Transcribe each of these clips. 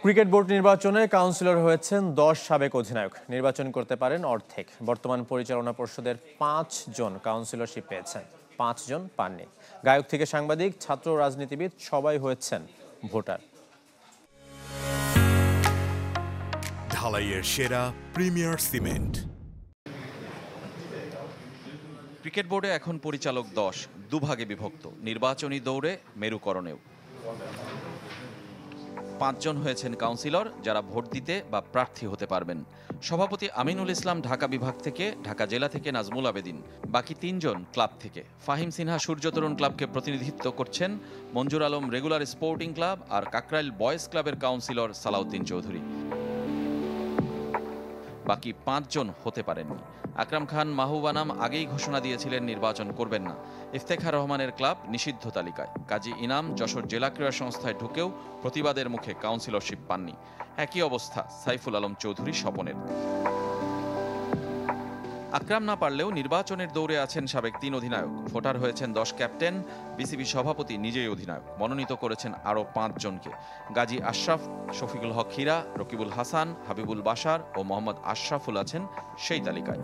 Cricket board নির্বাচনে councillor হয়েছেন 10 সাবেক অধিনায়ক। নির্বাচন করতে পারেন অর্ধেক। বর্তমান পরিচালনা পর্ষদের 5 জন কাউন্সিলরশিপ পেয়েছেন, 5 জন পাননি। গায়ক থেকে সাংবাদিক, ছাত্র, রাজনীতিবিদ সবাই হয়েছেন ভোটার। ঢালাইয়ের সেরা প্রিমিয়ার সিমেন্ট। ক্রিকেট বোর্ডে এখন পরিচালক 10, দুভাগে বিভক্ত। নির্বাচনী দৌড়ে মেরুকরণেও 5 জন হয়েছেন কাউন্সিলর, যারা ভোট দিতে বা প্রার্থী হতে পারবেন। সভাপতি আমিনুল ইসলাম ঢাকা বিভাগ থেকে, ঢাকা জেলা থেকে নাজমুল আবেদিন। বাকি 3 জন ক্লাব থেকে। ফাহিম সিনহা সূর্য তরুণ ক্লাবকে প্রতিনিধিত্ব করছেন, মঞ্জুর আলম রেগুলার স্পোর্টিং ক্লাব আর কাকরাইল বয়েজ ক্লাবের কাউন্সিলর সালাউদ্দিন চৌধুরী। বাকি 5 জন হতে পারেননি। আকরাম খান মাহবুবানাম আগেই ঘোষণা দিয়েছিলেন নির্বাচন করবেন না। ইফতেখার রহমানের ক্লাব নিষিদ্ধ তালিকায়। কাজী ইনাম যশোর জেলা ক্রীড়া সংস্থায় ঢুকেও প্রতিবাদের মুখে কাউন্সিলরশিপ পাননি। একই অবস্থা সাইফুল আলম চৌধুরী স্বপনের। আকরাম না পারলেও নির্বাচনের দৌড়ে আছেন সাবেক 3 অধিনায়ক। ভোটার হয়েছেন 10 ক্যাপ্টেন। বিসিবি সভাপতি নিজেই অধিনায়ক। মনোনীত করেছেন আরও 5 জনকে। গাজী আশরাফ, শফিকুল হক হীরা, রকিবুল হাসান, হাবিবুল বাশার ও মোহাম্মদ আশরাফুল আছেন সেই তালিকায়।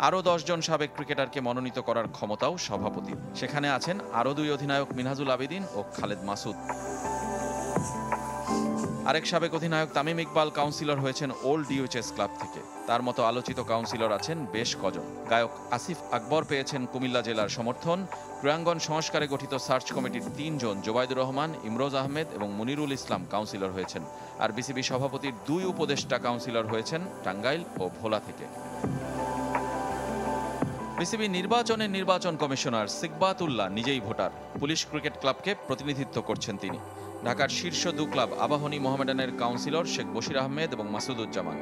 আরও 10 জন সাবেক ক্রিকেটারকে মনোনীত করার ক্ষমতাও সভাপতির। সেখানে আছেন আরও 2 অধিনায়ক মিনহাজুল আবেদিন ও খালেদ মাসুদ। আরেক সাবেক অধিনায়ক তামিম ইকবাল কাউন্সিলর হয়েছেন ওল্ড ইউএচএস ক্লাব থেকে। তার মতো আলোচিত কাউন্সিলর আছেন বেশ কজন। গায়ক আসিফ আকবর পেয়েছেন কুমিল্লা জেলার সমর্থন। ক্রীড়াঙ্গন সংস্কারে গঠিত সার্চ কমিটির 3 জন জোবাইদুর রহমান, ইমরোজ আহমেদ এবং মুনিরুল ইসলাম কাউন্সিলর হয়েছেন। আর বিসিবি সভাপতির 2 উপদেষ্টা কাউন্সিলর হয়েছেন টাঙ্গাইল ও ভোলা থেকে। বিসিবি নির্বাচনের নির্বাচন কমিশনার সিকবাতুল্লাহ নিজেই ভোটার। পুলিশ ক্রিকেট ক্লাবকে প্রতিনিধিত্ব করছেন তিনি। ঢাকার শীর্ষ 2 ক্লাব আবাহনী মোহামেডানের কাউন্সিলর শেখ বশির আহমেদ এবং মাসুদুজ্জামান।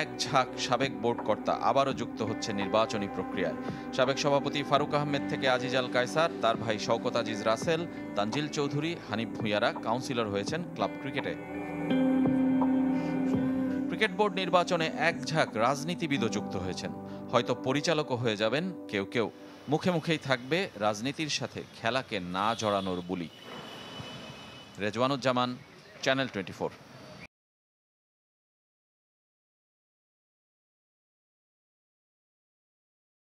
এক ঝাঁক সাবেক বোর্ড কর্তা আবারও যুক্ত হচ্ছে নির্বাচনী প্রক্রিয়ায়। সাবেক সভাপতি ফারুক আহমেদ থেকে আজিজ আল কায়সার, তার ভাই শওকত আজিজ রাসেল, তানজিল চৌধুরী, হানিফ ভূঁইয়ারা কাউন্সিলর হয়েছেন ক্লাব ক্রিকেটে। ক্রিকেট বোর্ড নির্বাচনে এক ঝাঁক রাজনীতিবিদও যুক্ত হয়েছেন। হয়তো পরিচালকও হয়ে যাবেন কেউ কেউ। মুখে মুখেই থাকবে রাজনীতির সাথে খেলাকে না জড়ানোর বুলি। রেজওয়ানুজ্জামান, চ্যানেল 24।